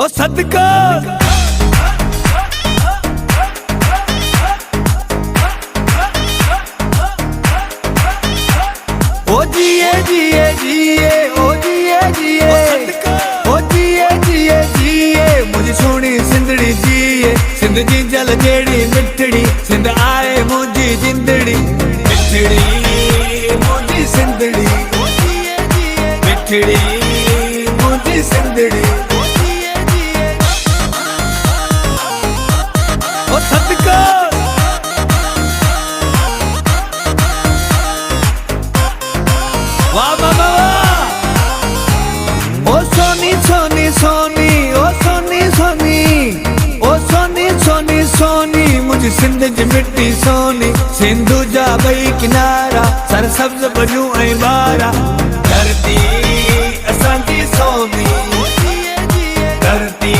ओ सदका ओ जिए जिए जिए ओ जिए जिए ओ जिए जिए जिए मुझे सोनी सिंधड़ी जिए सिंध जी जल जेड़ी मिठड़ी सिंध आए मुझी जिंदड़ी मिठड़ी मुझी सिंधड़ी मिठड़ी मुझी सिंधड़ी ओ सदका वाह वाह वाह ओ सोनी सोनी सोनी ओ सोनी सोनी ओ सोनी सोनी सोनी मुझे सिंध जी मिट्टी सोनी सिंधु जा बई किनारा सर सब्ज बजू ऐं बारा धरती असांजी सोनी धरती